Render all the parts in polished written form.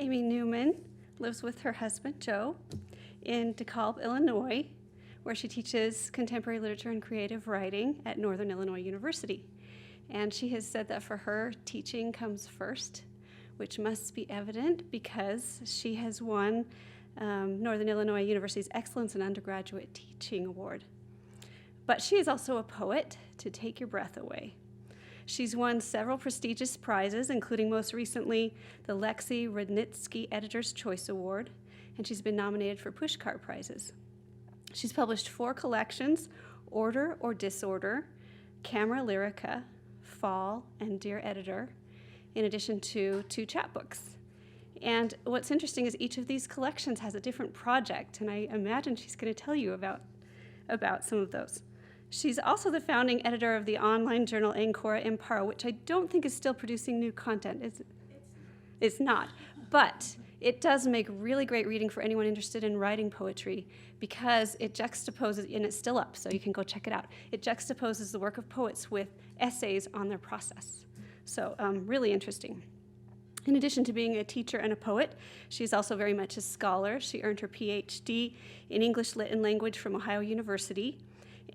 Amy Newman lives with her husband, Joe, in DeKalb, Illinois, where she teaches contemporary literature and creative writing at Northern Illinois University. And she has said that for her, teaching comes first, which must be evident because she has won Northern Illinois University's Excellence in Undergraduate Teaching Award. But she is also a poet to take your breath away. She's won several prestigious prizes, including most recently the Lexi Rudnitsky Editor's Choice Award, and she's been nominated for Pushcart Prizes. She's published 4 collections, Order or Disorder, Camera Lyrica, Fall, and Dear Editor, in addition to 2 chapbooks. And what's interesting is each of these collections has a different project, and I imagine she's going to tell you about some of those. She's also the founding editor of the online journal Ancora Imparo, which I don't think is still producing new content. It's not. But it does make really great reading for anyone interested in writing poetry because it juxtaposes, and it's still up, so you can go check it out. It juxtaposes the work of poets with essays on their process. So really interesting. In addition to being a teacher and a poet, she's also very much a scholar. She earned her PhD in English Lit and Language from Ohio University,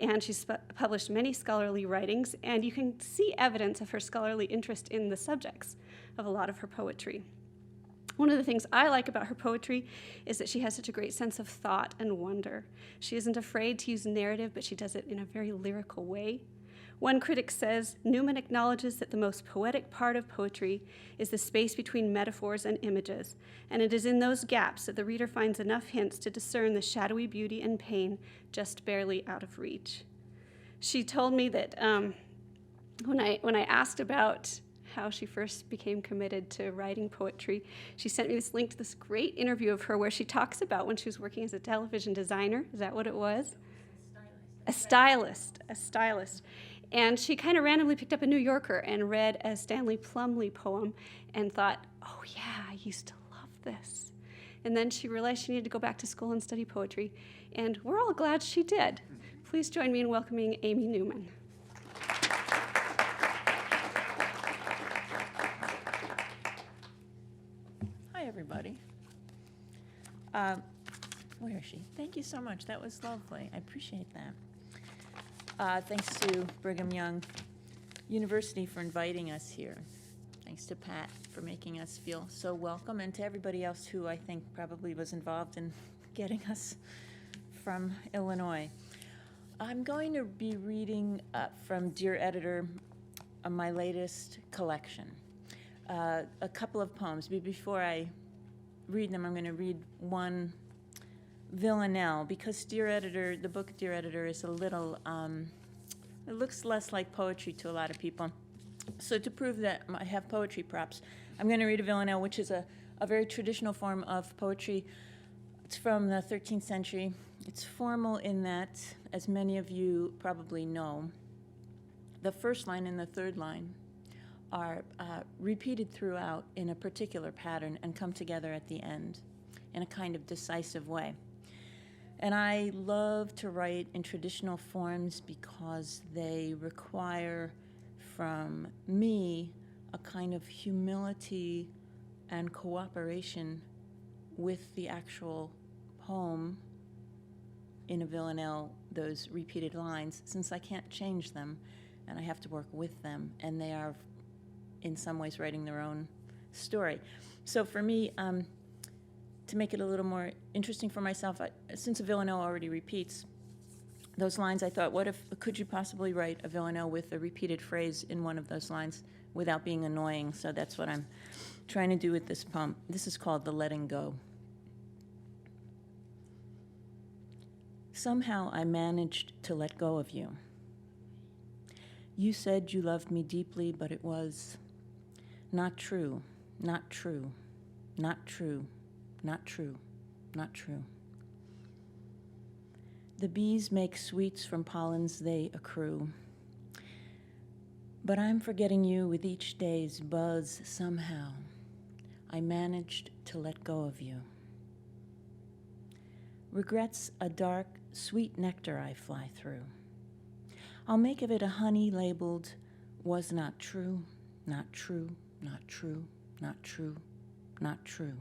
and she's published many scholarly writings, and you can see evidence of her scholarly interest in the subjects of a lot of her poetry. One of the things I like about her poetry is that she has such a great sense of thought and wonder. She isn't afraid to use narrative, but she does it in a very lyrical way. One critic says, Newman acknowledges that the most poetic part of poetry is the space between metaphors and images, and it is in those gaps that the reader finds enough hints to discern the shadowy beauty and pain just barely out of reach. She told me that when I asked about how she first became committed to writing poetry, she sent me this link to this great interview of her where she talks about when she was working as a television designer. Is that what it was? A stylist. And she kind of randomly picked up a New Yorker and read a Stanley Plumley poem and thought, oh yeah, I used to love this. And then she realized she needed to go back to school and study poetry, and we're all glad she did. Please join me in welcoming Amy Newman. Hi, everybody. Where is she? Thank you so much. That was lovely. I appreciate that. Thanks to Brigham Young University for inviting us here. Thanks to Pat for making us feel so welcome, and to everybody else who I think probably was involved in getting us from Illinois. I'm going to be reading from Dear Editor, my latest collection. A couple of poems. Before I read them, I'm going to read one villanelle, because Dear Editor, the book Dear Editor, is a little, it looks less like poetry to a lot of people. So to prove that I have poetry props, I'm going to read a villanelle, which is a very traditional form of poetry. It's from the 13th century. It's formal in that, as many of you probably know, the first line and the third line are repeated throughout in a particular pattern and come together at the end in a kind of decisive way. And I love to write in traditional forms because they require from me a kind of humility and cooperation with the actual poem in a villanelle, those repeated lines, since I can't change them and I have to work with them, and they are in some ways writing their own story. So for me, to make it a little more interesting for myself, since a villanelle already repeats those lines, I thought, could you possibly write a villanelle with a repeated phrase in one of those lines without being annoying? So that's what I'm trying to do with this poem. This is called The Letting Go. Somehow I managed to let go of you. You said you loved me deeply, but it was not true, not true, not true. Not true, not true. The bees make sweets from pollens they accrue. But I'm forgetting you with each day's buzz somehow. I managed to let go of you. Regret's a dark, sweet nectar I fly through. I'll make of it a honey labeled, was not true, not true, not true, not true, not true.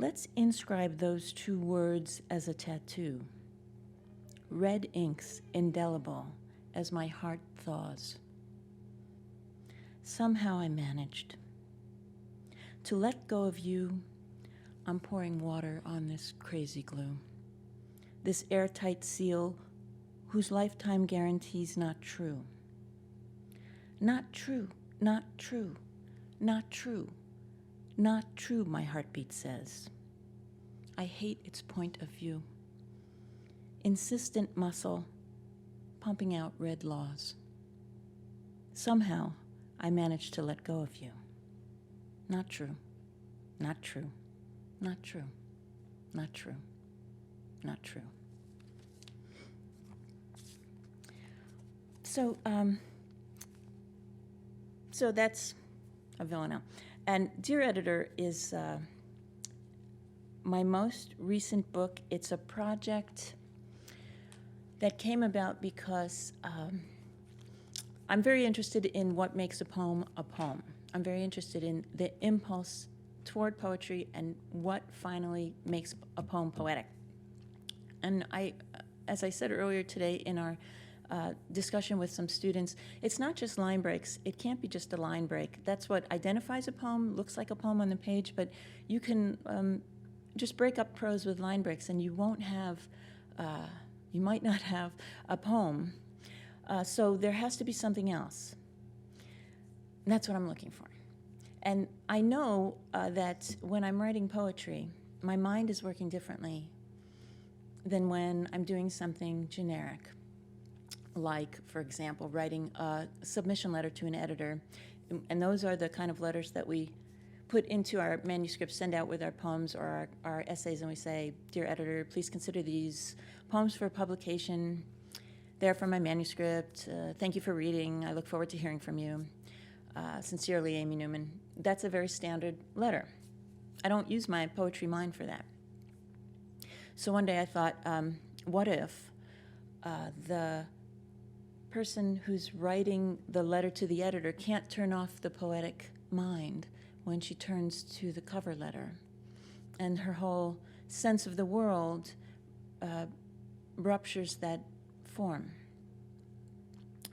Let's inscribe those two words as a tattoo. Red inks indelible as my heart thaws. Somehow I managed. To let go of you, I'm pouring water on this crazy glue. This airtight seal whose lifetime guarantee's not true. Not true, not true, not true, not true, my heartbeat says. I hate its point of view. Insistent muscle, pumping out red laws. Somehow, I managed to let go of you. Not true, not true, not true, not true, not true. So that's a villanelle. And Dear Editor is my most recent book. It's a project that came about because I'm very interested in what makes a poem a poem. I'm very interested in the impulse toward poetry and what finally makes a poem poetic. And as I said earlier today in our discussion with some students, it's not just line breaks. It can't be just a line break. That's what identifies a poem, looks like a poem on the page, but you can just break up prose with line breaks and you won't have, you might not have a poem. So there has to be something else. And that's what I'm looking for. And I know that when I'm writing poetry, my mind is working differently than when I'm doing something generic. Like, for example, writing a submission letter to an editor. And those are the kind of letters that we put into our manuscripts, send out with our poems or our essays, and we say, Dear Editor, please consider these poems for publication. They're from my manuscript. Thank you for reading. I look forward to hearing from you. Sincerely, Amy Newman. That's a very standard letter. I don't use my poetry mind for that. So one day I thought, what if the person who's writing the letter to the editor can't turn off the poetic mind when she turns to the cover letter, and her whole sense of the world ruptures that form.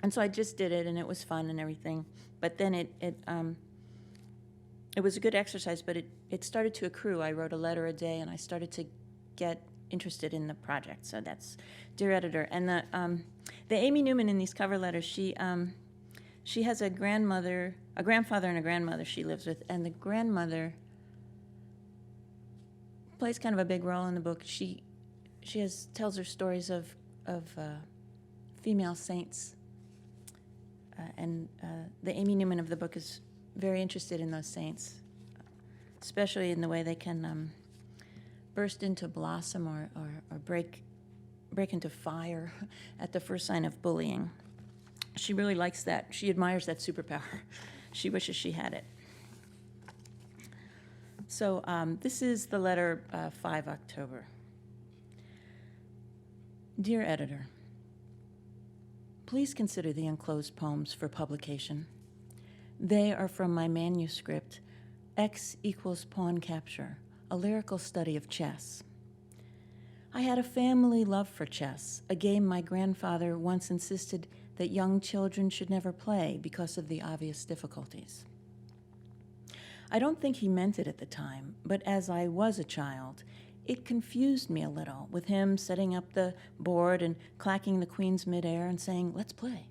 And so I just did it, and it was fun and everything. But then it was a good exercise, but it started to accrue. I wrote a letter a day, and I started to get interested in the project. So that's Dear Editor. And the Amy Newman in these cover letters, she has a grandfather and a grandmother she lives with, and the grandmother plays kind of a big role in the book. She tells her stories of female saints, and the Amy Newman of the book is very interested in those saints, especially in the way they can burst into blossom or break into fire at the first sign of bullying. She really likes that. She admires that superpower. She wishes she had it. So this is the letter 5 October. Dear Editor, please consider the enclosed poems for publication. They are from my manuscript, X equals Pawn Capture, a lyrical study of chess. I had a family love for chess, a game my grandfather once insisted that young children should never play because of the obvious difficulties. I don't think he meant it at the time, but as I was a child, it confused me a little with him setting up the board and clacking the queens midair and saying, let's play.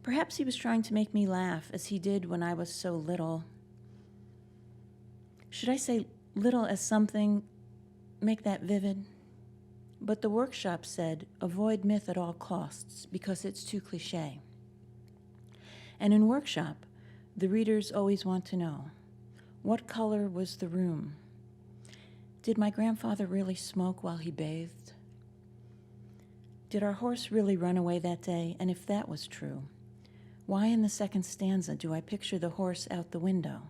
Perhaps he was trying to make me laugh as he did when I was so little. Should I say little as something, make that vivid? But the workshop said, avoid myth at all costs because it's too cliche. And in workshop, the readers always want to know, what color was the room? Did my grandfather really smoke while he bathed? Did our horse really run away that day? And if that was true, why in the second stanza do I picture the horse out the window?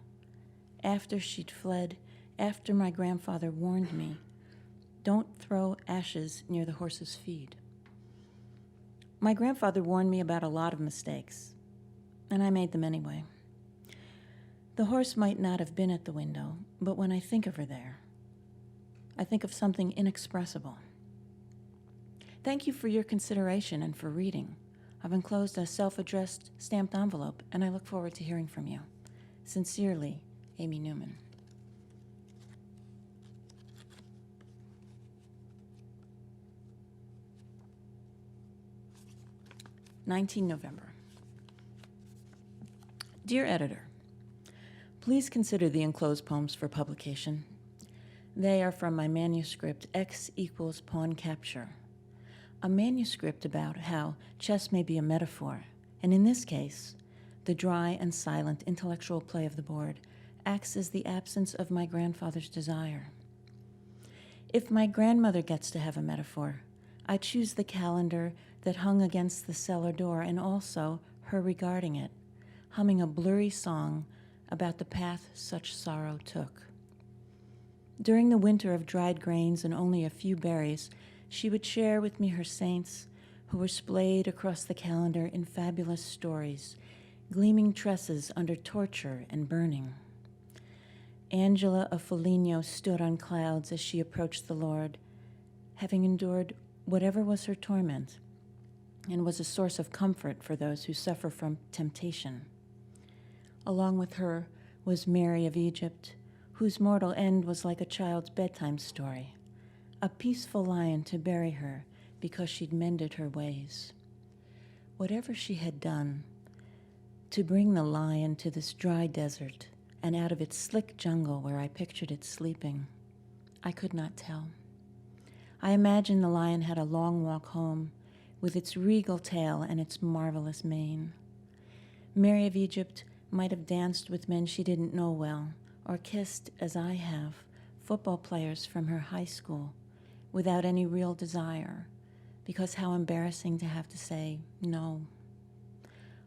After she'd fled, after my grandfather warned me, don't throw ashes near the horse's feed. My grandfather warned me about a lot of mistakes, and I made them anyway. The horse might not have been at the window, but when I think of her there, I think of something inexpressible. Thank you for your consideration and for reading. I've enclosed a self-addressed stamped envelope, and I look forward to hearing from you. Sincerely, Amy Newman. November 19. Dear Editor, please consider the enclosed poems for publication. They are from my manuscript X = Pawn Capture, a manuscript about how chess may be a metaphor, and in this case, the dry and silent intellectual play of the board acts as the absence of my grandfather's desire. If my grandmother gets to have a metaphor, I choose the calendar that hung against the cellar door and also her regarding it, humming a blurry song about the path such sorrow took. During the winter of dried grains and only a few berries, she would share with me her saints who were splayed across the calendar in fabulous stories, gleaming tresses under torture and burning. Angela of Foligno stood on clouds as she approached the Lord, having endured whatever was her torment, and was a source of comfort for those who suffer from temptation. Along with her was Mary of Egypt, whose mortal end was like a child's bedtime story, a peaceful lion to bury her because she'd mended her ways. Whatever she had done, to bring the lion to this dry desert and out of its slick jungle where I pictured it sleeping, I could not tell. I imagined the lion had a long walk home with its regal tail and its marvelous mane. Mary of Egypt might have danced with men she didn't know well, or kissed, as I have, football players from her high school without any real desire, because how embarrassing to have to say no.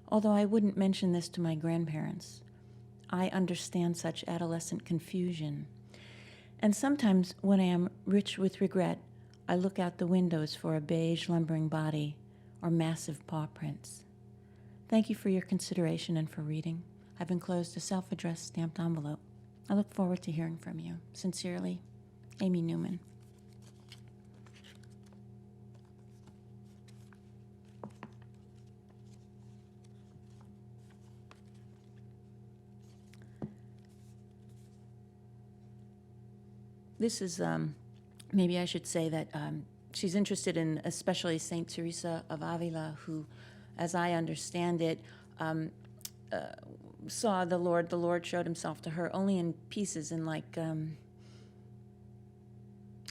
Although I wouldn't mention this to my grandparents, I understand such adolescent confusion. And sometimes when I am rich with regret, I look out the windows for a beige lumbering body or massive paw prints. Thank you for your consideration and for reading. I've enclosed a self-addressed stamped envelope. I look forward to hearing from you. Sincerely, Amy Newman. This is, maybe I should say that she's interested in especially Saint Teresa of Avila, who, as I understand it, saw the Lord. The Lord showed himself to her only in pieces, in like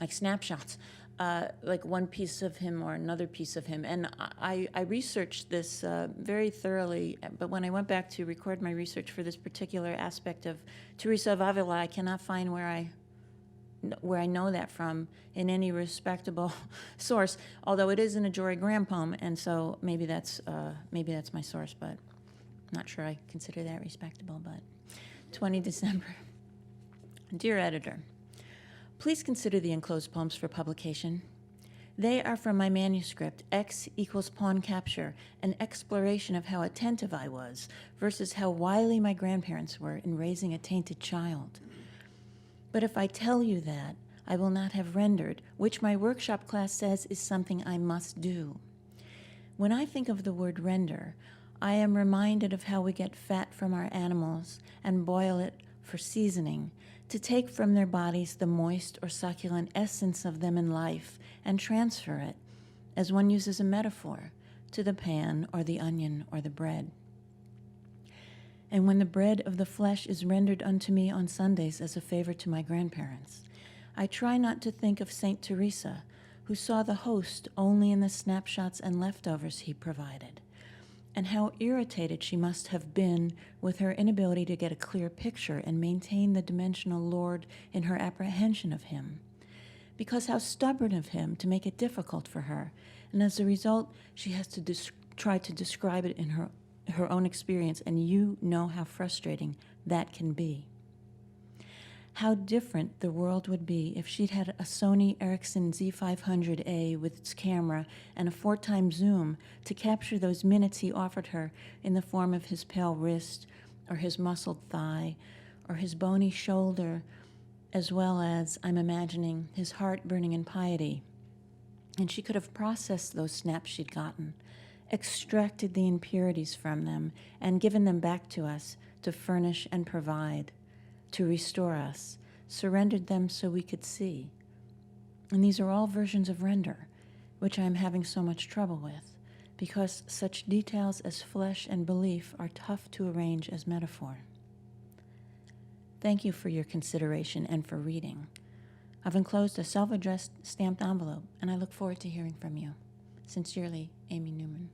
snapshots, like one piece of him or another piece of him. And I researched this very thoroughly, but when I went back to record my research for this particular aspect of Teresa of Avila, I cannot find where I know that from in any respectable source, although it is in a Jory Graham poem, and so maybe that's my source, but I'm not sure I consider that respectable. But 20 December. Dear Editor, please consider the enclosed poems for publication. They are from my manuscript, X = Pawn Capture, an exploration of how attentive I was versus how wily my grandparents were in raising a tainted child. But if I tell you that, I will not have rendered, which my workshop class says is something I must do. When I think of the word render, I am reminded of how we get fat from our animals and boil it for seasoning, to take from their bodies the moist or succulent essence of them in life and transfer it, as one uses a metaphor, to the pan or the onion or the bread. And when the bread of the flesh is rendered unto me on Sundays as a favor to my grandparents, I try not to think of Saint Teresa, who saw the host only in the snapshots and leftovers he provided, and how irritated she must have been with her inability to get a clear picture and maintain the dimensional Lord in her apprehension of him, because how stubborn of him to make it difficult for her, and as a result, she has to try to describe it in her own experience, and you know how frustrating that can be. How different the world would be if she'd had a Sony Ericsson Z500A with its camera and a 4x zoom to capture those minutes he offered her in the form of his pale wrist, or his muscled thigh, or his bony shoulder, as well as, I'm imagining, his heart burning in piety. And she could have processed those snaps she'd gotten, extracted the impurities from them, and given them back to us to furnish and provide, to restore us, surrendered them so we could see. And these are all versions of render, which I am having so much trouble with, because such details as flesh and belief are tough to arrange as metaphor. Thank you for your consideration and for reading. I've enclosed a self-addressed stamped envelope, and I look forward to hearing from you. Sincerely, Amy Newman.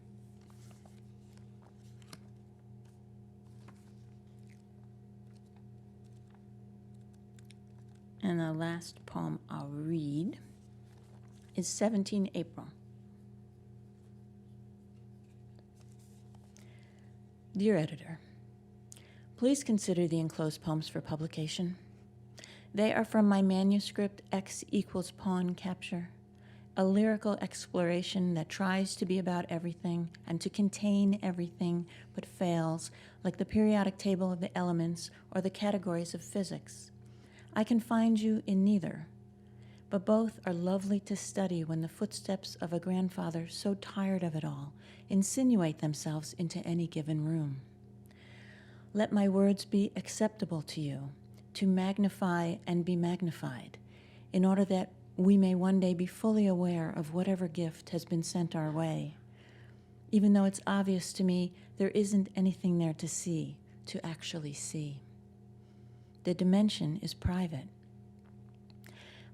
And the last poem I'll read is 17 April. Dear Editor, please consider the enclosed poems for publication. They are from my manuscript X = Pawn Capture, a lyrical exploration that tries to be about everything and to contain everything but fails, like the periodic table of the elements or the categories of physics. I can find you in neither, but both are lovely to study when the footsteps of a grandfather so tired of it all insinuate themselves into any given room. Let my words be acceptable to you, to magnify and be magnified, in order that we may one day be fully aware of whatever gift has been sent our way, even though it's obvious to me there isn't anything there to see, to actually see. The dimension is private.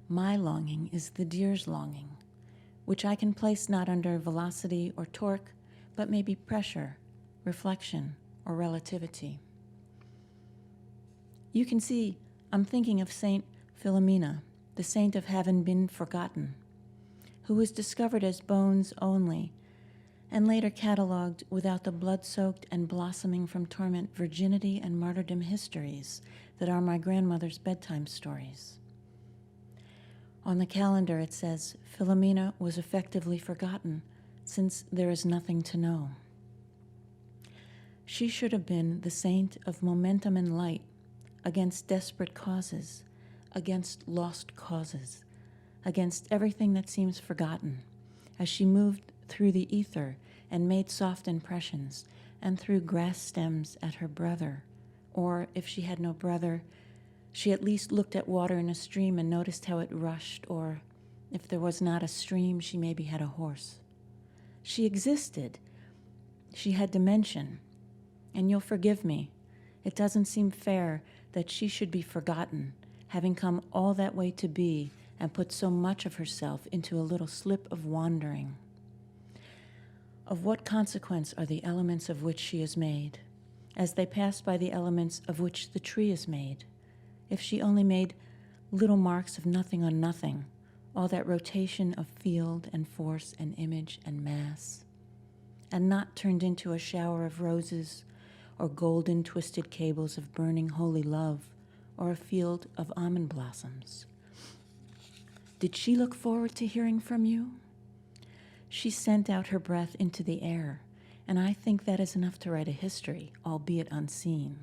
My longing is the deer's longing, which I can place not under velocity or torque, but maybe pressure, reflection, or relativity. You can see I'm thinking of Saint Philomena, the saint of having been forgotten, who was discovered as bones only, and later cataloged without the blood-soaked and blossoming from torment virginity and martyrdom histories that are my grandmother's bedtime stories. On the calendar it says Philomena was effectively forgotten, since there is nothing to know. She should have been the saint of momentum and light, against desperate causes, against lost causes, against everything that seems forgotten, as she moved through the ether and made soft impressions, and threw grass stems at her brother, or if she had no brother, she at least looked at water in a stream and noticed how it rushed, or if there was not a stream, she maybe had a horse. She existed. She had dimension. And you'll forgive me. It doesn't seem fair that she should be forgotten, having come all that way to be and put so much of herself into a little slip of wandering. Of what consequence are the elements of which she is made, as they pass by the elements of which the tree is made, if she only made little marks of nothing on nothing, all that rotation of field and force and image and mass, and not turned into a shower of roses or golden twisted cables of burning holy love, or a field of almond blossoms? Did she look forward to hearing from you? She sent out her breath into the air, and I think that is enough to write a history, albeit unseen.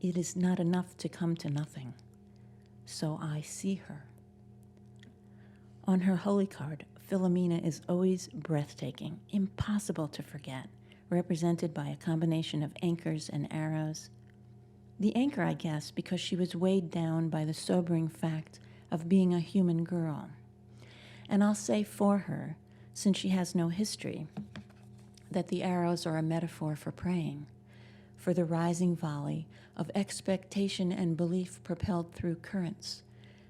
It is not enough to come to nothing. So I see her. On her holy card, Philomena is always breathtaking, impossible to forget, represented by a combination of anchors and arrows. The anchor, I guess, because she was weighed down by the sobering fact of being a human girl. And I'll say for her, since she has no history, that the arrows are a metaphor for praying, for the rising volley of expectation and belief propelled through currents.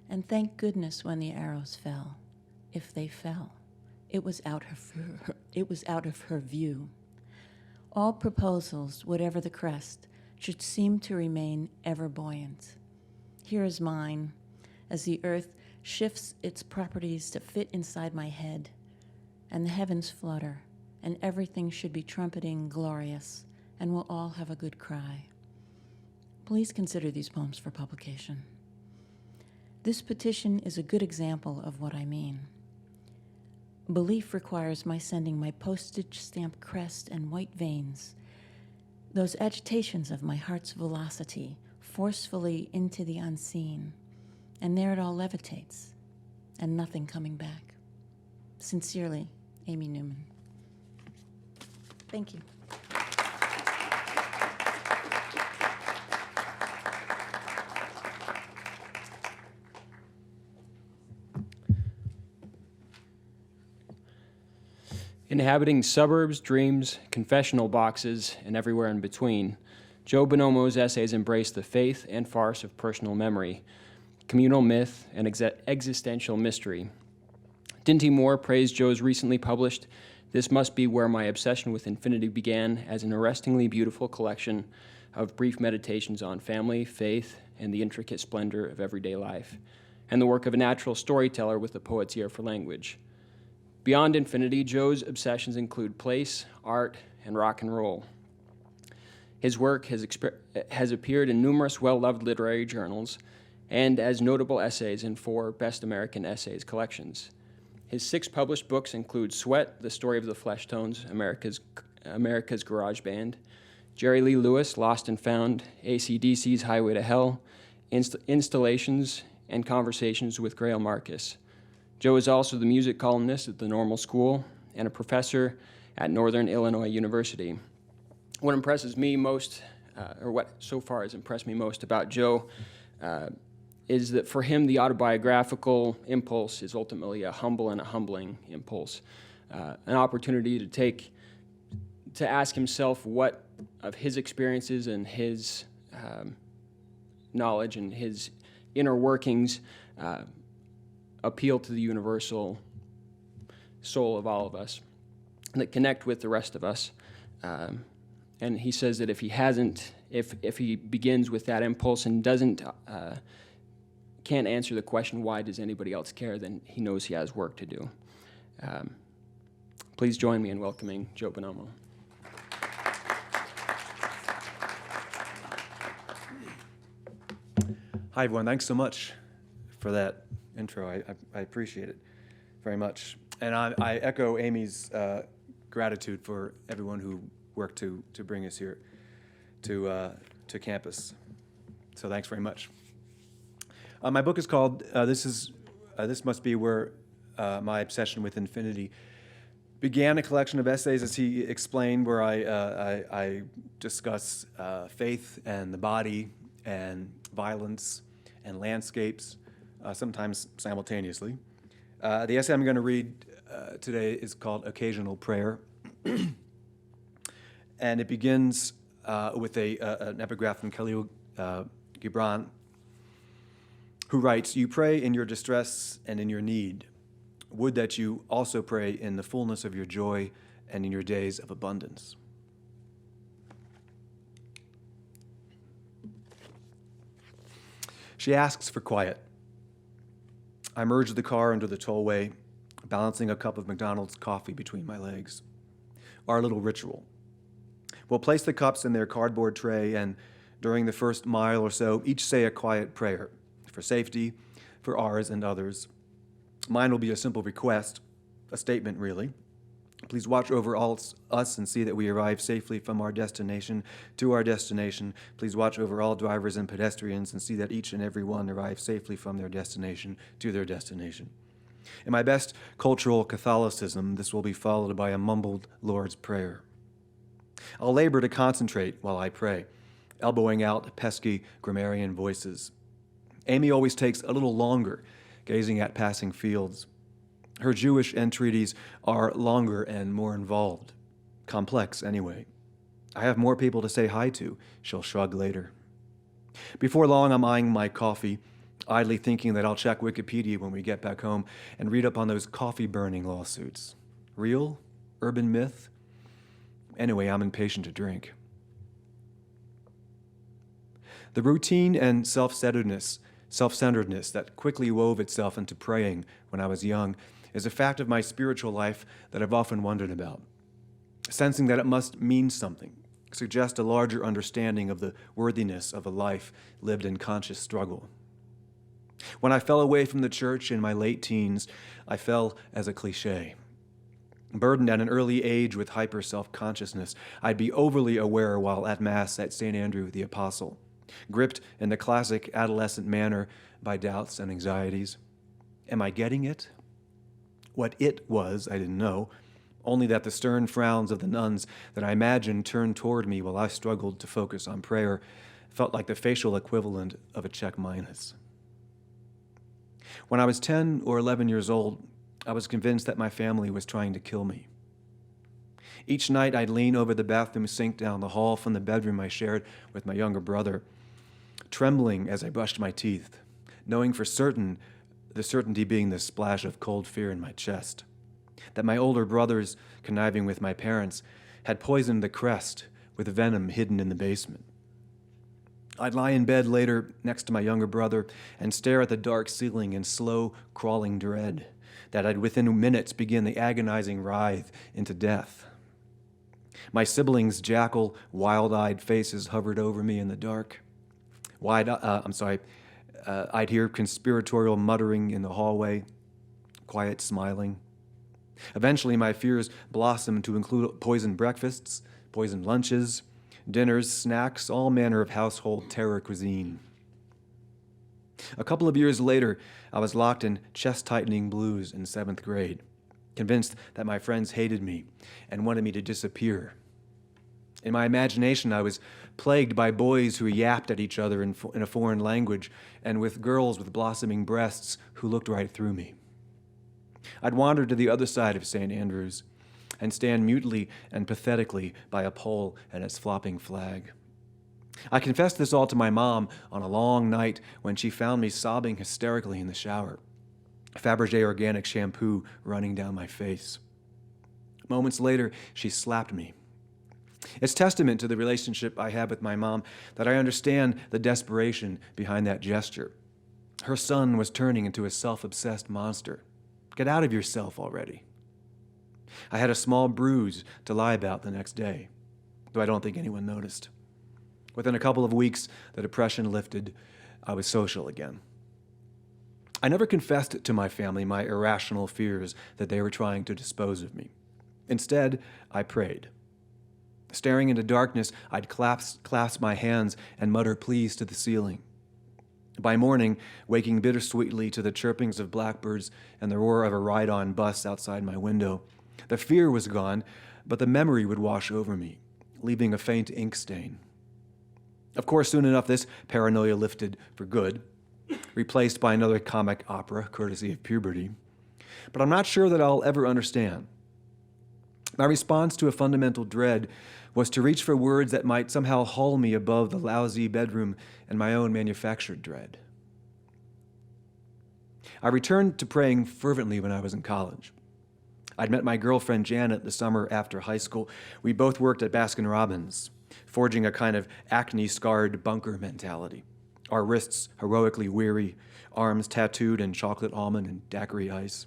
And thank goodness when the arrows fell, if they fell. It was out of her view. All proposals, whatever the crest, should seem to remain ever buoyant. Here is mine, as the earth shifts its properties to fit inside my head, and the heavens flutter, and everything should be trumpeting glorious, and we'll all have a good cry. Please consider these poems for publication. This petition is a good example of what I mean. Belief requires my sending my postage stamp crest and white veins, those agitations of my heart's velocity, forcefully into the unseen, and there it all levitates, and nothing coming back. Sincerely, Amy Newman. Thank you. Inhabiting suburbs, dreams, confessional boxes, and everywhere in between, Joe Bonomo's essays embrace the faith and farce of personal memory, communal myth, and existential mystery. Dinty Moore praised Joe's recently published "This Must Be Where My Obsession with Infinity Began" as an arrestingly beautiful collection of brief meditations on family, faith, and the intricate splendor of everyday life, and the work of a natural storyteller with a poet's ear for language. Beyond infinity, Joe's obsessions include place, art, and rock and roll. His work has appeared in numerous well-loved literary journals and as notable essays in 4 Best American Essays collections. His 6 published books include Sweat, The Story of the Flesh Tones, America's Garage Band, Jerry Lee Lewis, Lost and Found, AC/DC's Highway to Hell, Installations, and Conversations with Grail Marcus. Joe is also the music columnist at the Normal School and a professor at Northern Illinois University. What impresses me most, or what so far has impressed me most about Joe, is that for him the autobiographical impulse is ultimately a humble and a humbling impulse, an opportunity to ask himself what of his experiences and his knowledge and his inner workings appeal to the universal soul of all of us, that connect with the rest of us. And he says that if he begins with that impulse and can't answer the question, why does anybody else care, then he knows he has work to do. Please join me in welcoming Joe Bonomo. Hi, everyone. Thanks so much for that intro. I appreciate it very much. And I echo Amy's gratitude for everyone who worked to bring us here to campus. So thanks very much. My book is called This Must Be Where My Obsession with Infinity Began, a collection of essays, as he explained, where I discuss faith and the body and violence and landscapes, sometimes simultaneously. The essay I'm going to read today is called Occasional Prayer. And it begins with an epigraph from Khalil Gibran, who writes, "You pray in your distress and in your need. Would that you also pray in the fullness of your joy and in your days of abundance." She asks for quiet. I merge the car into the tollway, balancing a cup of McDonald's coffee between my legs. Our little ritual. We'll place the cups in their cardboard tray, and during the first mile or so, each say a quiet prayer for safety, for ours and others. Mine will be a simple request, a statement really. Please watch over all us and see that we arrive safely from our destination to our destination. Please watch over all drivers and pedestrians and see that each and every one arrives safely from their destination to their destination. In my best cultural Catholicism, this will be followed by a mumbled Lord's Prayer. I'll labor to concentrate while I pray, elbowing out pesky grammarian voices. Amy always takes a little longer, gazing at passing fields. Her Jewish entreaties are longer and more involved. Complex, anyway. I have more people to say hi to, she'll shrug later. Before long, I'm eyeing my coffee, idly thinking that I'll check Wikipedia when we get back home and read up on those coffee-burning lawsuits. Real? Urban myth? Anyway, I'm impatient to drink. The routine and self-centeredness that quickly wove itself into praying when I was young is a fact of my spiritual life that I've often wondered about. Sensing that it must mean something, suggest a larger understanding of the worthiness of a life lived in conscious struggle. When I fell away from the church in my late teens, I fell as a cliche. Burdened at an early age with hyper self-consciousness, I'd be overly aware while at Mass at St. Andrew the Apostle, gripped in the classic adolescent manner by doubts and anxieties. Am I getting it? What it was, I didn't know, only that the stern frowns of the nuns that I imagined turned toward me while I struggled to focus on prayer felt like the facial equivalent of a check minus. When I was 10 or 11 years old, I was convinced that my family was trying to kill me. Each night I'd lean over the bathroom sink down the hall from the bedroom I shared with my younger brother, trembling as I brushed my teeth, knowing for certain, the certainty being the splash of cold fear in my chest, that my older brothers, conniving with my parents, had poisoned the crest with venom hidden in the basement. I'd lie in bed later next to my younger brother and stare at the dark ceiling in slow, crawling dread that I'd within minutes begin the agonizing writhe into death. My siblings' jackal, wild-eyed faces hovered over me in the dark. I'd hear conspiratorial muttering in the hallway, quiet smiling. Eventually, my fears blossomed to include poisoned breakfasts, poisoned lunches, dinners, snacks, all manner of household terror cuisine. A couple of years later, I was locked in chest-tightening blues in 7th grade, convinced that my friends hated me and wanted me to disappear. In my imagination, I was plagued by boys who yapped at each other in a foreign language and with girls with blossoming breasts who looked right through me. I'd wander to the other side of St. Andrews and stand mutely and pathetically by a pole and its flopping flag. I confessed this all to my mom on a long night when she found me sobbing hysterically in the shower, Fabergé organic shampoo running down my face. Moments later, she slapped me. It's testament to the relationship I have with my mom that I understand the desperation behind that gesture. Her son was turning into a self-obsessed monster. Get out of yourself already. I had a small bruise to lie about the next day, though I don't think anyone noticed. Within a couple of weeks, the depression lifted. I was social again. I never confessed to my family my irrational fears that they were trying to dispose of me. Instead, I prayed. Staring into darkness, I'd clasp my hands and mutter pleas to the ceiling. By morning, waking bittersweetly to the chirpings of blackbirds and the roar of a ride-on bus outside my window, the fear was gone, but the memory would wash over me, leaving a faint ink stain. Of course, soon enough, this paranoia lifted for good, replaced by another comic opera, courtesy of puberty. But I'm not sure that I'll ever understand. My response to a fundamental dread was to reach for words that might somehow haul me above the lousy bedroom and my own manufactured dread. I returned to praying fervently when I was in college. I'd met my girlfriend Janet the summer after high school. We both worked at Baskin-Robbins, forging a kind of acne-scarred bunker mentality. Our wrists heroically weary, arms tattooed in chocolate almond and daiquiri ice.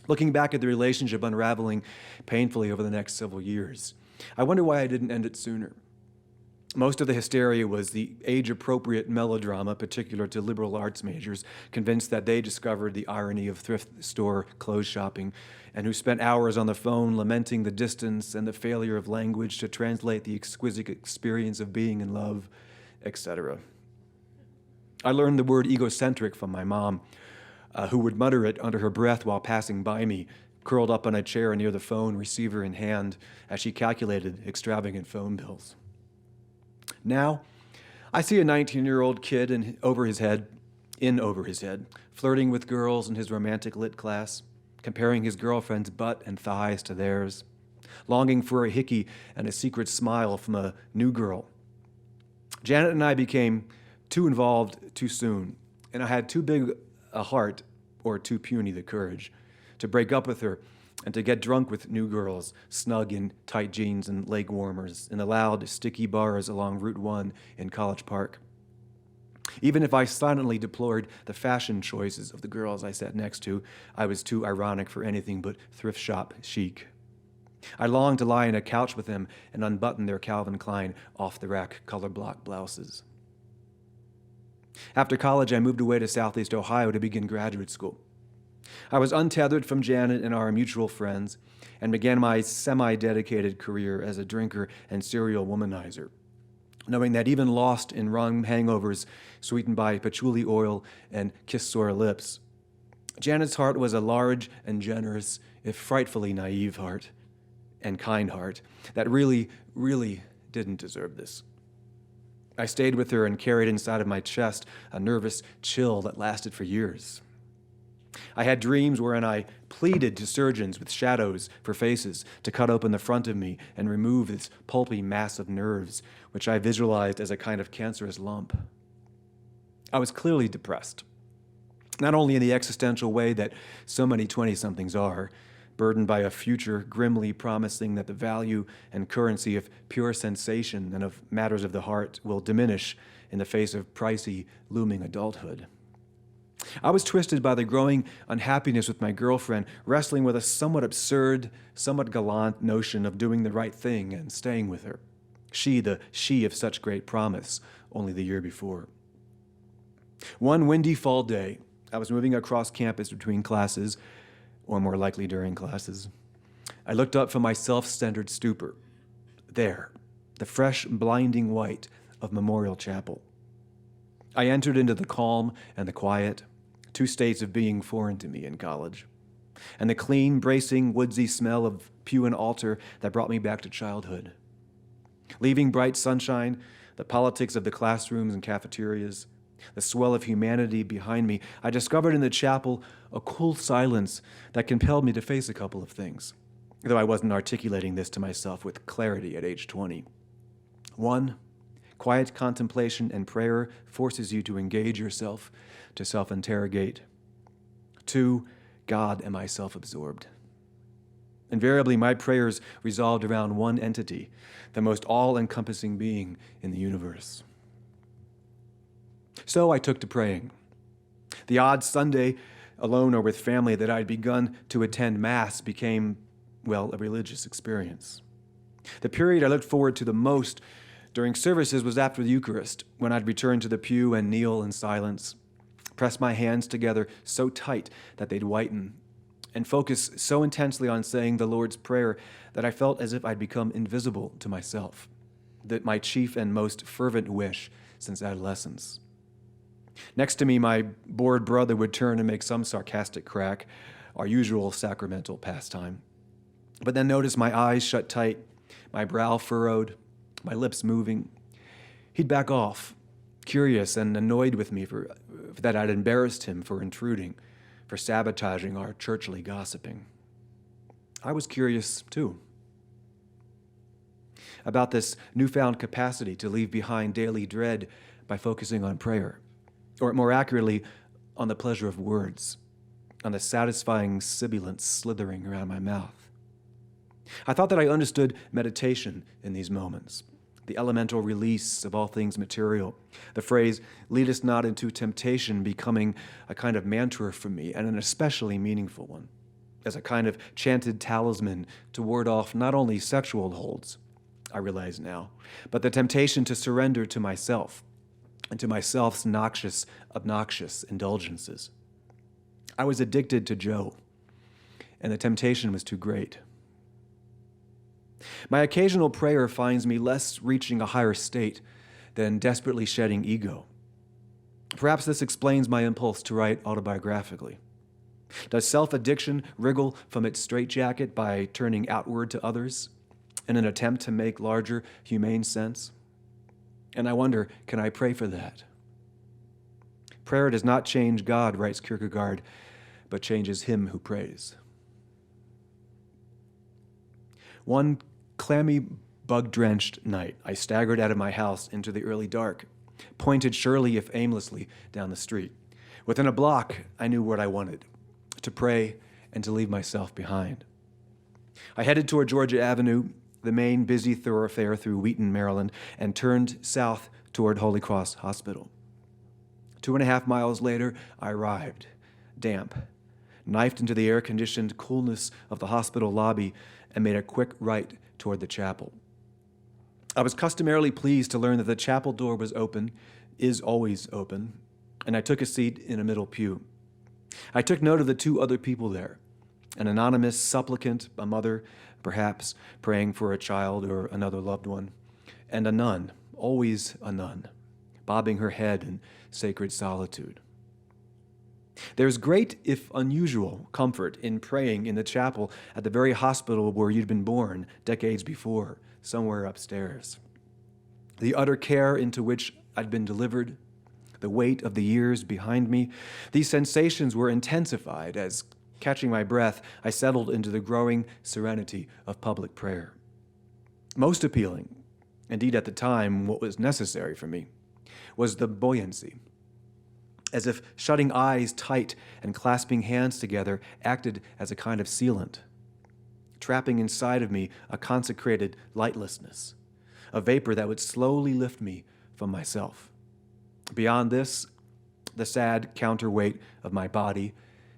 Looking back at the relationship unraveling painfully over the next several years, I wonder why I didn't end it sooner. Most of the hysteria was the age-appropriate melodrama particular to liberal arts majors, convinced that they discovered the irony of thrift store clothes shopping, and who spent hours on the phone lamenting the distance and the failure of language to translate the exquisite experience of being in love, etc. I learned the word egocentric from my mom, who would mutter it under her breath while passing by me, curled up on a chair near the phone, receiver in hand, as she calculated extravagant phone bills. Now, I see a 19-year-old kid in over his head, flirting with girls in his romantic lit class, comparing his girlfriend's butt and thighs to theirs, longing for a hickey and a secret smile from a new girl. Janet and I became too involved too soon, and I had too big a heart, or too puny the courage, to break up with her and to get drunk with new girls, snug in tight jeans and leg warmers, in the loud, sticky bars along Route 1 in College Park. Even if I silently deplored the fashion choices of the girls I sat next to, I was too ironic for anything but thrift shop chic. I longed to lie on a couch with them and unbutton their Calvin Klein off-the-rack color block blouses. After college, I moved away to Southeast Ohio to begin graduate school. I was untethered from Janet and our mutual friends and began my semi-dedicated career as a drinker and serial womanizer. knowing that even lost in rum hangovers sweetened by patchouli oil and kiss-sore lips, Janet's heart was a large and generous, if frightfully naive heart, and kind heart that really, really didn't deserve this. I stayed with her and carried inside of my chest a nervous chill that lasted for years. I had dreams wherein I pleaded to surgeons with shadows for faces to cut open the front of me and remove this pulpy mass of nerves, which I visualized as a kind of cancerous lump. I was clearly depressed, not only in the existential way that so many 20-somethings are, burdened by a future grimly promising that the value and currency of pure sensation and of matters of the heart will diminish in the face of pricey, looming adulthood. I was twisted by the growing unhappiness with my girlfriend, wrestling with a somewhat absurd, somewhat gallant notion of doing the right thing and staying with her. She, the she of such great promise, only the year before. One windy fall day, I was moving across campus between classes, or more likely during classes. I looked up from my self-centered stupor. There, the fresh, blinding white of Memorial Chapel. I entered into the calm and the quiet, two states of being foreign to me in college, and the clean, bracing, woodsy smell of pew and altar that brought me back to childhood. Leaving bright sunshine, the politics of the classrooms and cafeterias, the swell of humanity behind me, I discovered in the chapel a cool silence that compelled me to face a couple of things, though I wasn't articulating this to myself with clarity at age 20. One, quiet contemplation and prayer forces you to engage yourself, to self-interrogate. Two, God, am I self-absorbed? Invariably, my prayers resolved around one entity, the most all-encompassing being in the universe. So I took to praying. The odd Sunday, alone or with family, that I'd begun to attend Mass became, well, a religious experience. The period I looked forward to the most during services was after the Eucharist, when I'd return to the pew and kneel in silence, press my hands together so tight that they'd whiten, and focus so intensely on saying the Lord's Prayer that I felt as if I'd become invisible to myself, that my chief and most fervent wish since adolescence. Next to me, my bored brother would turn and make some sarcastic crack, our usual sacramental pastime. But then notice my eyes shut tight, my brow furrowed, my lips moving. He'd back off, curious and annoyed with me for that I'd embarrassed him for intruding, for sabotaging our churchly gossiping. I was curious, too, about this newfound capacity to leave behind daily dread by focusing on prayer, or more accurately, on the pleasure of words, on the satisfying sibilance slithering around my mouth. I thought that I understood meditation in these moments, the elemental release of all things material, the phrase, lead us not into temptation, becoming a kind of mantra for me, and an especially meaningful one, as a kind of chanted talisman to ward off not only sexual holds, I realize now, but the temptation to surrender to myself, and to myself's noxious, obnoxious indulgences. I was addicted to Joe, and the temptation was too great. My occasional prayer finds me less reaching a higher state than desperately shedding ego. Perhaps this explains my impulse to write autobiographically. Does self-addiction wriggle from its straitjacket by turning outward to others in an attempt to make larger, humane sense? And I wonder, can I pray for that? Prayer does not change God, writes Kierkegaard, but changes him who prays. One clammy, bug-drenched night, I staggered out of my house into the early dark, pointed surely if aimlessly down the street. Within a block, I knew what I wanted, to pray and to leave myself behind. I headed toward Georgia Avenue, the main busy thoroughfare through Wheaton, Maryland, and turned south toward Holy Cross Hospital. 2.5 miles later, I arrived, damp, knifed into the air-conditioned coolness of the hospital lobby, and made a quick right toward the chapel. I was customarily pleased to learn that the chapel door was open, is always open, and I took a seat in a middle pew. I took note of the 2 other people there, an anonymous supplicant, a mother, perhaps, praying for a child or another loved one, and a nun, always a nun, bobbing her head in sacred solitude. There's great, if unusual, comfort in praying in the chapel at the very hospital where you'd been born decades before, somewhere upstairs. The utter care into which I'd been delivered, the weight of the years behind me, these sensations were intensified as, catching my breath, I settled into the growing serenity of public prayer. Most appealing, indeed at the time what was necessary for me, was the buoyancy, as if shutting eyes tight and clasping hands together acted as a kind of sealant, trapping inside of me a consecrated lightlessness, a vapor that would slowly lift me from myself. Beyond this, the sad counterweight of my body,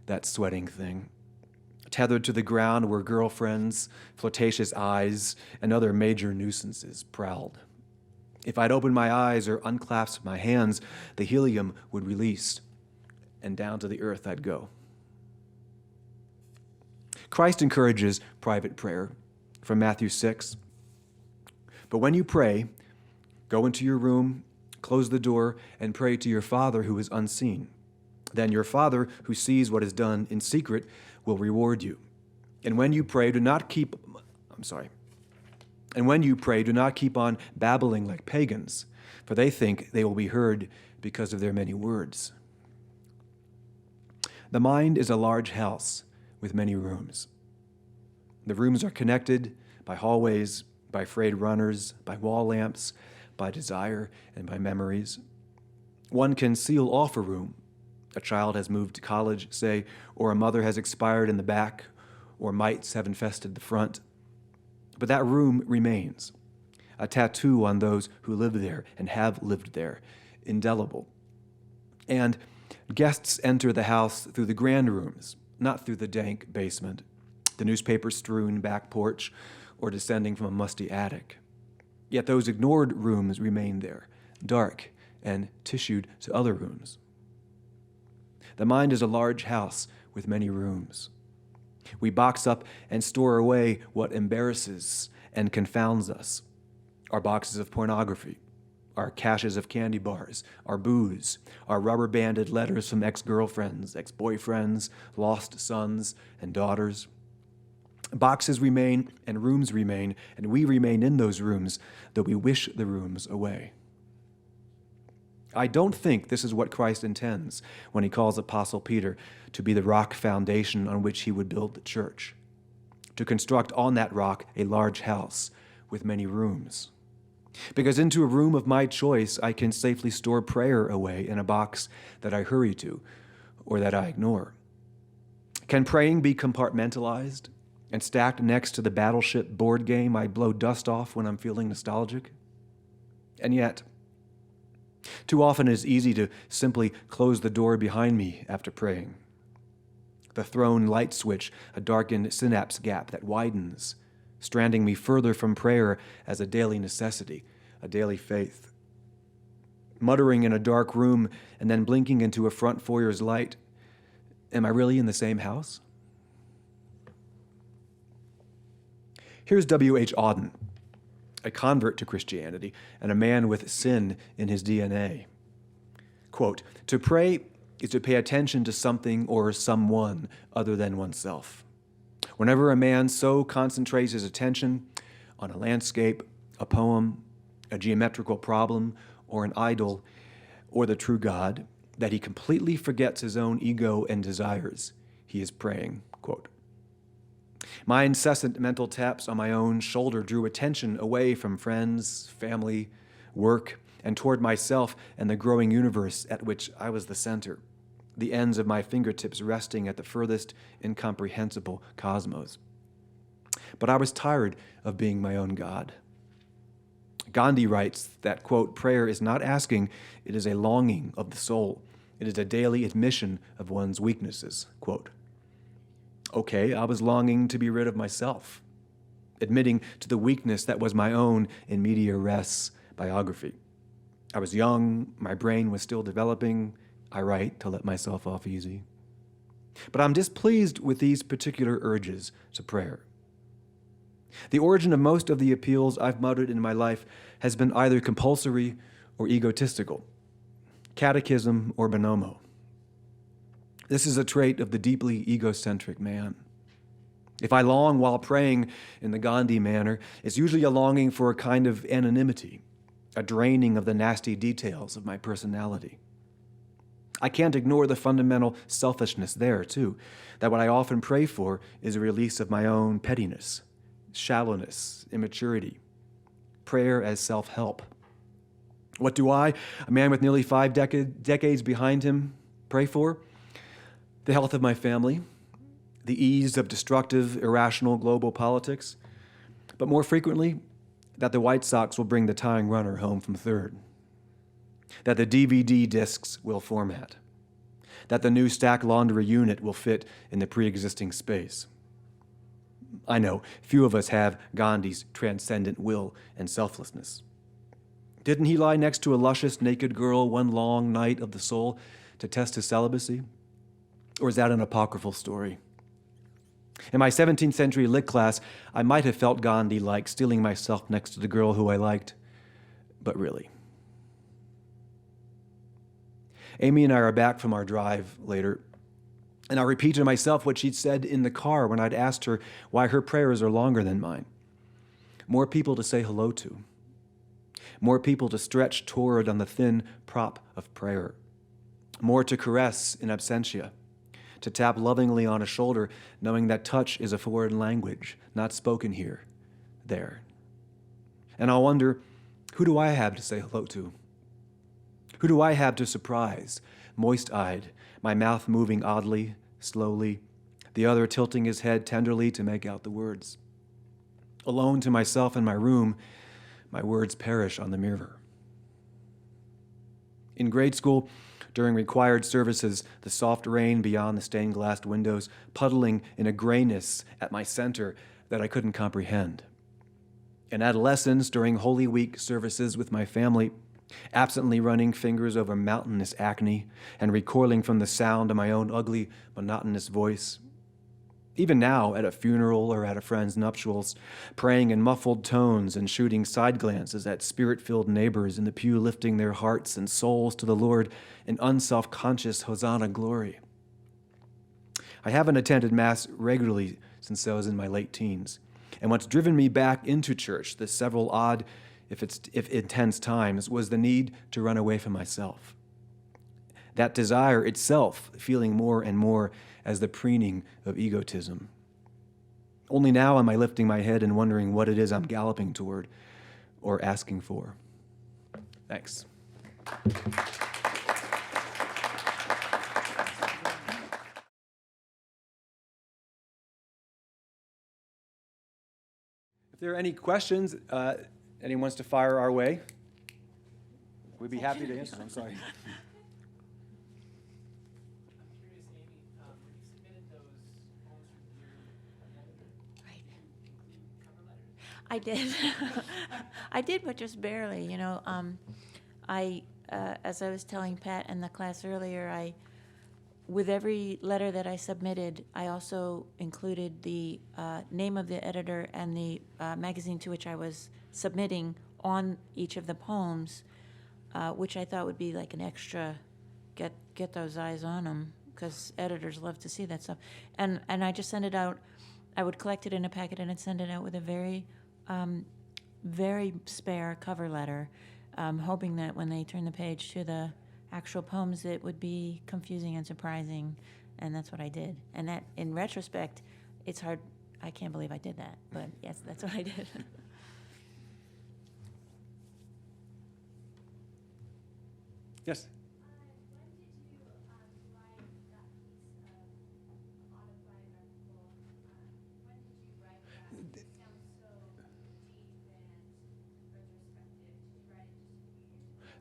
that sweating thing, tethered to the ground where girlfriends, flirtatious eyes, and other major nuisances prowled. If I'd opened my eyes or unclasped my hands, the helium would release, and down to the earth I'd go. Christ encourages private prayer from Matthew 6. But when you pray, go into your room, close the door, and pray to your Father who is unseen. Then your Father who sees what is done in secret will reward you. And when you pray, do not keep on babbling like pagans, for they think they will be heard because of their many words. The mind is a large house with many rooms. The rooms are connected by hallways, by frayed runners, by wall lamps, by desire, and by memories. One can seal off a room. A child has moved to college, say, or a mother has expired in the back, or mites have infested the front. But that room remains, a tattoo on those who live there and have lived there, indelible. And guests enter the house through the grand rooms, not through the dank basement, the newspaper-strewn back porch, or descending from a musty attic. Yet those ignored rooms remain there, dark and tissued to other rooms. The mind is a large house with many rooms. We box up and store away what embarrasses and confounds us. Our boxes of pornography, our caches of candy bars, our booze, our rubber-banded letters from ex-girlfriends, ex-boyfriends, lost sons and daughters. Boxes remain and rooms remain, and we remain in those rooms, though we wish the rooms away. I don't think this is what Christ intends when he calls Apostle Peter to be the rock foundation on which he would build the church, to construct on that rock a large house with many rooms. Because into a room of my choice, I can safely store prayer away in a box that I hurry to or that I ignore. Can praying be compartmentalized and stacked next to the Battleship board game I blow dust off when I'm feeling nostalgic? And yet, too often it is easy to simply close the door behind me after praying. The thrown light switch, a darkened synapse gap that widens, stranding me further from prayer as a daily necessity, a daily faith. Muttering in a dark room and then blinking into a front foyer's light. Am I really in the same house? Here's W.H. Auden, a convert to Christianity and a man with sin in his DNA. Quote, "To pray is to pay attention to something or someone other than oneself. Whenever a man so concentrates his attention on a landscape, a poem, a geometrical problem, or an idol, or the true God, that he completely forgets his own ego and desires, he is praying." Quote. My incessant mental taps on my own shoulder drew attention away from friends, family, work, and toward myself and the growing universe at which I was the center, the ends of my fingertips resting at the furthest incomprehensible cosmos. But I was tired of being my own God. Gandhi writes that, quote, "Prayer is not asking, it is a longing of the soul. It is a daily admission of one's weaknesses," quote. Okay, I was longing to be rid of myself, admitting to the weakness that was my own in media res biography. I was young, my brain was still developing. I write to let myself off easy. But I'm displeased with these particular urges to prayer. The origin of most of the appeals I've muttered in my life has been either compulsory or egotistical, catechism or Bonomo. This is a trait of the deeply egocentric man. If I long while praying in the Gandhi manner, it's usually a longing for a kind of anonymity, a draining of the nasty details of my personality. I can't ignore the fundamental selfishness there, too, that what I often pray for is a release of my own pettiness, shallowness, immaturity, prayer as self-help. What do I, a man with nearly 5 decades behind him, pray for? The health of my family, the ease of destructive, irrational global politics, but more frequently, that the White Sox will bring the tying runner home from third, that the DVD discs will format, that the new stack laundry unit will fit in the pre-existing space. I know, few of us have Gandhi's transcendent will and selflessness. Didn't he lie next to a luscious naked girl one long night of the soul to test his celibacy? Or is that an apocryphal story? In my 17th century lit class, I might have felt Gandhi-like, stealing myself next to the girl who I liked. But really. Amy and I are back from our drive later, and I repeat to myself what she'd said in the car when I'd asked her why her prayers are longer than mine. More people to say hello to. More people to stretch toward on the thin prop of prayer. More to caress in absentia. To tap lovingly on a shoulder, knowing that touch is a foreign language, not spoken here, there. And I'll wonder, who do I have to say hello to? Who do I have to surprise, moist-eyed, my mouth moving oddly, slowly, the other tilting his head tenderly to make out the words? Alone to myself in my room, my words perish on the mirror. In grade school, during required services, the soft rain beyond the stained-glass windows puddling in a grayness at my center that I couldn't comprehend. In adolescence, during Holy Week services with my family, absently running fingers over mountainous acne and recoiling from the sound of my own ugly, monotonous voice. Even now, at a funeral or at a friend's nuptials, praying in muffled tones and shooting side glances at spirit-filled neighbors in the pew, lifting their hearts and souls to the Lord in unself-conscious Hosanna glory. I haven't attended Mass regularly since I was in my late teens, and what's driven me back into church the several odd, if intense times, was the need to run away from myself. That desire itself feeling more and more as the preening of egotism. Only now am I lifting my head and wondering what it is I'm galloping toward or asking for. Thanks. If there are any questions, anyone wants to fire our way, we'd be happy to answer. I'm sorry. I did. I did, but just barely. You know, as I was telling Pat in the class earlier, with every letter that I submitted, I also included the name of the editor and the magazine to which I was submitting on each of the poems, which I thought would be like an extra, get those eyes on them, because editors love to see that stuff. And I just sent it out. I would collect it in a packet and I'd send it out with a very spare cover letter, hoping that when they turn the page to the actual poems, it would be confusing and surprising, and that's what I did. And that, in retrospect, it's hard. I can't believe I did that, but yes, that's what I did. Yes?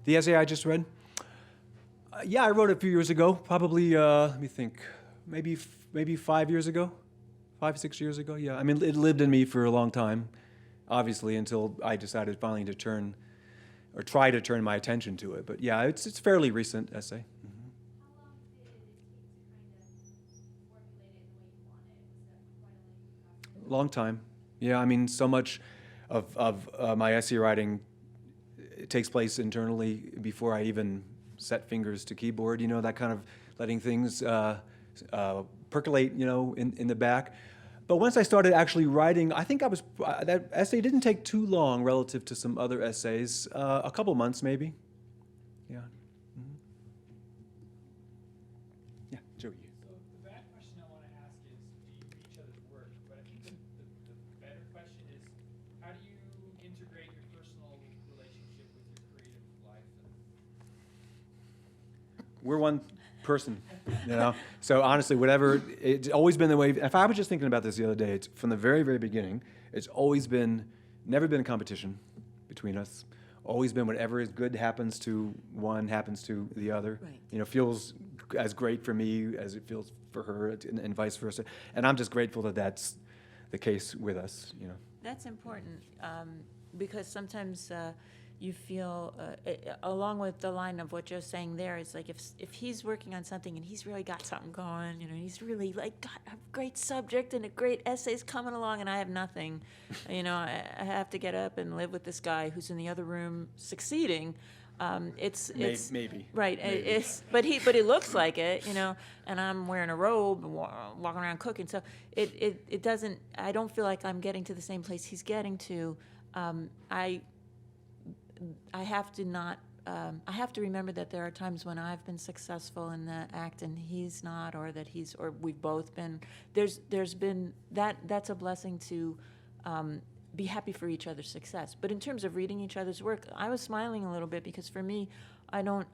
The essay I just read? Yeah, I wrote it a few years ago. Probably, let me think, maybe 5 years ago, 6 years ago. Yeah, I mean, it lived in me for a long time, obviously, until I decided finally to try to turn my attention to it. But yeah, it's a fairly recent essay. Mm-hmm. How long did it take to kind of formulate it the way you wanted? Was that quite a lengthy process? Long time. Yeah, I mean, so much of my essay writing takes place internally before I even set fingers to keyboard, that kind of letting things percolate, in the back. But once I started actually writing, I think that essay didn't take too long relative to some other essays, a couple months maybe. Yeah. Mhm. Yeah, Joey. So the bad question I want to ask is, do you read each other's work? But I think the better question is, how do you integrate your personal relationship with your creative life? We're one person, So honestly, it's always been the way. If I was just thinking about this the other day, it's from the very, very beginning. It's always been, never been a competition between us. Always been whatever is good happens to one happens to the other. Right. Feels as great for me as it feels for her, and vice versa. And I'm just grateful that that's the case with us. That's important, because sometimes you feel, along with the line of what Joe's saying there, it's like if he's working on something and he's really got something going, he's really like got a great subject and a great essay's coming along, and I have nothing, I have to get up and live with this guy who's in the other room succeeding. It's maybe right. Maybe. But he looks like it, and I'm wearing a robe and walking around cooking. So it doesn't. I don't feel like I'm getting to the same place he's getting to. I have to not. I have to remember that there are times when I've been successful in the act and he's not, or that or we've both been. There's been that. That's a blessing to. Be happy for each other's success. But in terms of reading each other's work, I was smiling a little bit because for me, I don't,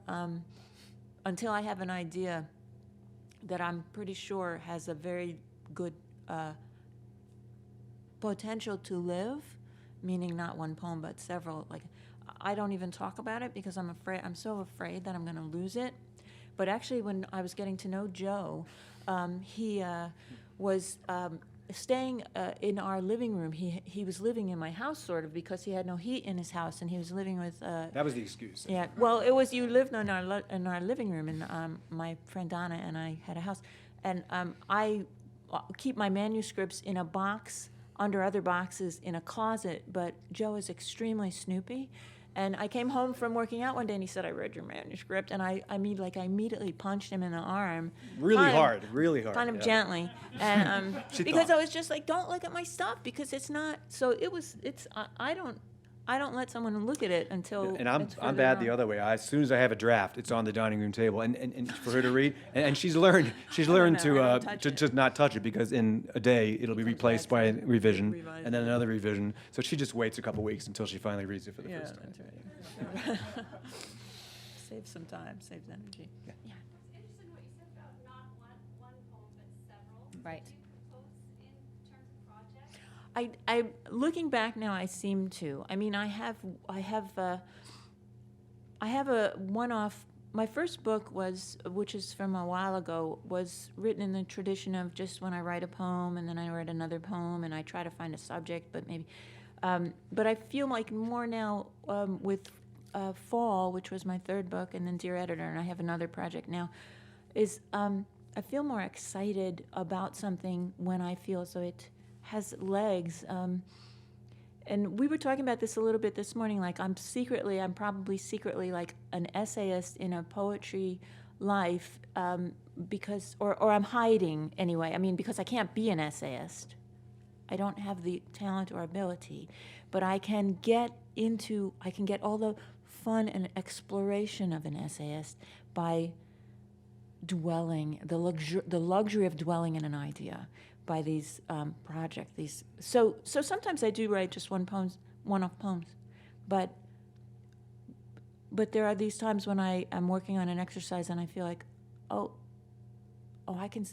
until I have an idea that I'm pretty sure has a very good potential to live, meaning not one poem but several, like I don't even talk about it because I'm so afraid that I'm going to lose it. But actually when I was getting to know Joe, he was staying in our living room. He was living in my house sort of because he had no heat in his house, and he was living with. That was the excuse. Yeah, well, it was you lived in our living room, and my friend Donna and I had a house, and I keep my manuscripts in a box under other boxes in a closet. But Joe is extremely snoopy. And I came home from working out one day, and he said, "I read your manuscript," and I immediately punched him in the arm, Really hard. kind of yeah. gently, and because thought. I was just like, "Don't look at my stuff," because it's not. So I don't let someone look at it until. And I'm it's further bad on. the other way. As soon as I have a draft, it's on the dining room table, and for her to read, and she's learned know, I don't touch to it. just not touch it because in a day it'll be Comes replaced back by a to revision, revise and then it. another revision. So she just waits a couple weeks until she finally reads it for the Yeah, first time. that's right. Saves some time, saves energy. Yeah. It's interesting what you said about not one poem, but several. Right. Do you compose in terms of projects? I looking back now, I seem to. I mean, I have a one-off. My first book which is from a while ago, was written in the tradition of just when I write a poem and then I write another poem and I try to find a subject, but maybe. But I feel like more now with Fall, which was my third book, and then Dear Editor, and I have another project now, is I feel more excited about something when I feel so it has legs. And we were talking about this a little bit this morning, like I'm probably secretly like an essayist in a poetry life, because, or I'm hiding anyway, I mean, because I can't be an essayist. I don't have the talent or ability, but I can get all the fun and exploration of an essayist by dwelling, the luxury of dwelling in an idea by these projects. So sometimes I do write just one-off poems, but there are these times when I am working on an exercise and I feel like, oh, I can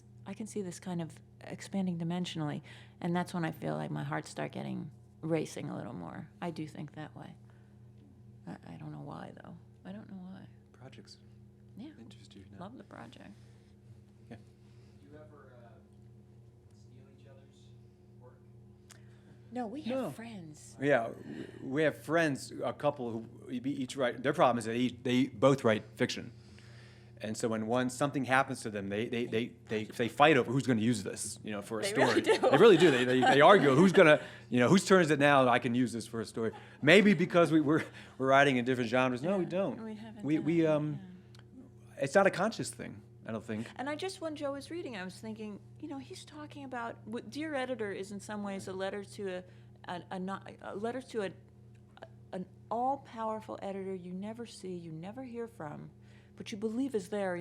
see this kind of expanding dimensionally, and that's when I feel like my heart start getting racing a little more. I do think that way. I don't know why though. I don't know why. Projects Yeah, interest you now. love the project. Do you ever steal each other's work? No, we No. have friends. Yeah, we have friends, a couple who each write. Their problem is that they both write fiction, And so when something happens to them, they fight over who's going to use this, for a They story. really do. They really do. They argue who's going to, whose turn is it now? I can use this for a story. Maybe because we're writing in different genres. No, we don't. We haven't We done it, it's not a conscious thing, I don't think. And I just, when Joe was reading, I was thinking, he's talking about, Dear Editor is in some ways a letter to an all-powerful editor you never see, you never hear from, but you believe is there,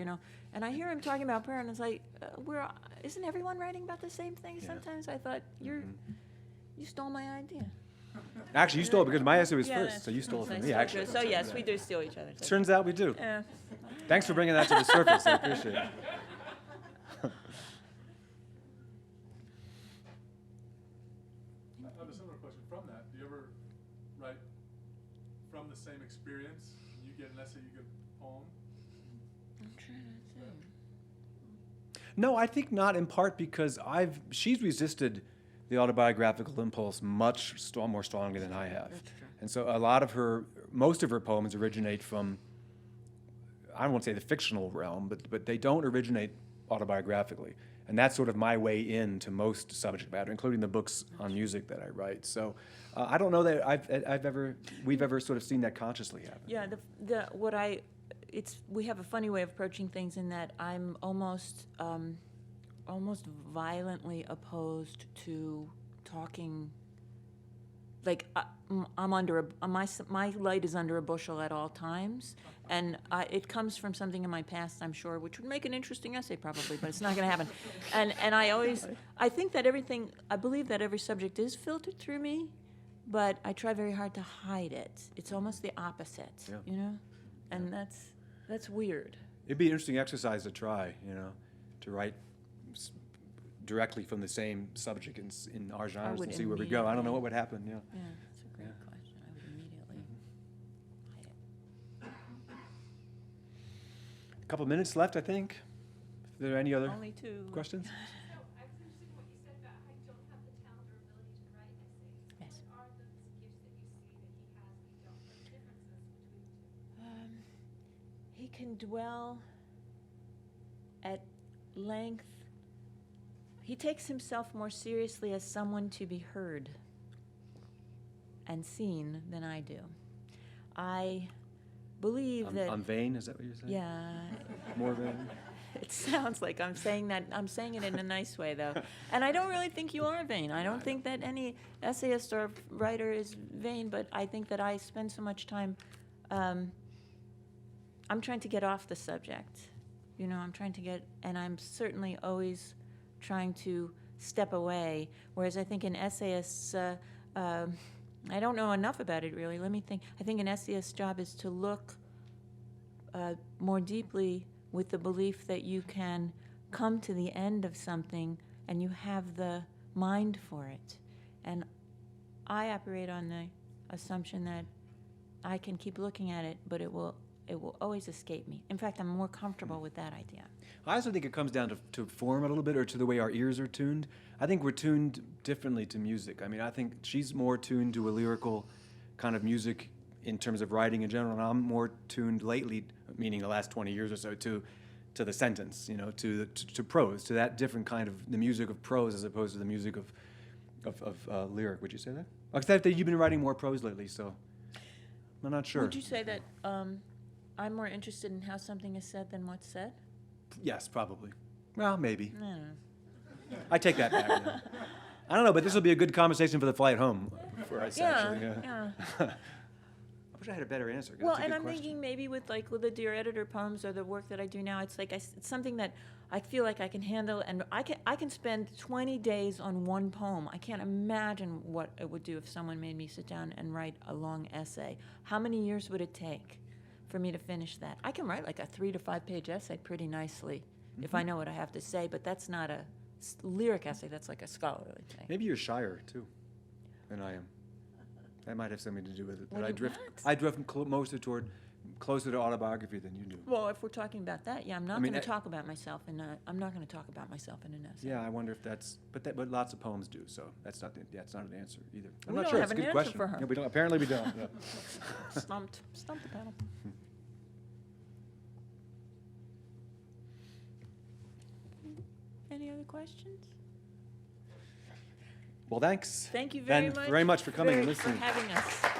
And I hear him talking about prayer, and it's like, isn't everyone writing about the same thing? Yeah. Sometimes I thought, you stole my idea. Actually, you stole it because my essay was Yeah, first, so you stole it I from me, stole actually. yours. So yes, we do steal each other's. Turns out we do. Yeah. Thanks for bringing that to the surface. I appreciate it. I have a similar question from that. Do you ever write from the same experience? You get an essay, you get a poem? I'm trying to think. No, I think not, in part because she's resisted the autobiographical impulse much more strongly than I have. And so most of her poems originate from, I don't want to say the fictional realm, but they don't originate autobiographically. And that's sort of my way into most subject matter, including the books on music that I write. So I don't know that we've ever sort of seen that consciously happen. Yeah, we have a funny way of approaching things in that I'm almost violently opposed to talking. Like I'm under my light is under a bushel at all times, and it comes from something in my past, I'm sure, which would make an interesting essay probably, but it's not going to happen. And I think that I believe that every subject is filtered through me, but I try very hard to hide it. It's almost the opposite, Yeah. And that's weird. It'd be an interesting exercise to try, to write directly from the same subject in our genres would and see where we go. I don't know immediately- what would happen, Yeah, that's a great question. I would immediately hide it. A couple minutes left, I think. If there are any other Only two. questions? So I was interested in what you said about how you don't have the talent or ability to write essays. Yes. What are the gifts that you see that he has that you don't? What are the differences between the two? He can dwell at length. He takes himself more seriously as someone to be heard and seen than I do. I believe that. I'm vain, is that what you're saying? Yeah. More vain? It sounds like I'm saying that. I'm saying it in a nice way, though. And I don't really think you are vain. I don't think that any essayist or writer is vain, but I think that I spend so much time. I'm trying to get off the subject. I'm trying to and I'm certainly always trying to step away, whereas I think an essayist's, I don't know enough about it really. Let me think. I think an essayist's job is to look more deeply with the belief that you can come to the end of something and you have the mind for it. And I operate on the assumption that I can keep looking at it, but it will always escape me. In fact, I'm more comfortable with that idea. I also think it comes down to form a little bit, or to the way our ears are tuned. I think we're tuned differently to music. I mean, I think she's more tuned to a lyrical kind of music in terms of writing in general, and I'm more tuned lately, meaning the last 20 years or so, to the sentence, to prose, to that different kind of the music of prose as opposed to the music of lyric. Would you say that? Except that you've been writing more prose lately, so I'm not sure. Would you say that I'm more interested in how something is said than what's said? Yes, probably. Well, maybe. I don't know. I take that back. Yeah. I don't know, but this will be a good conversation for the flight home for us, actually. Yeah. I wish I had a better answer. 'Cause Well, that's a and good I'm question. thinking maybe with the Dear Editor poems or the work that I do now, it's like it's something that I feel like I can handle, and I can spend 20 days on one poem. I can't imagine what it would do if someone made me sit down and write a long essay. How many years would it take for me to finish that? I can write like a 3 to 5 page essay pretty nicely if I know what I have to say, but that's not a lyric essay. That's like a scholarly thing. Maybe you're shyer, too, than I am. That might have something to do with it. But What I do you- drift, what? I drift closer to autobiography than you do. Well, if we're talking about that, yeah, I'm not I mean, going to I- talk about myself I'm not going to talk about myself in an essay. Yeah, I wonder if that's, but lots of poems do, so that's not an answer either. I'm We not don't sure, have it's a an good answer question. for her. Yeah, we don't, apparently we don't. Yeah. Stumped the panel. Any other questions? Well, thanks. Thank you very And much. very much for coming and for listening. having us.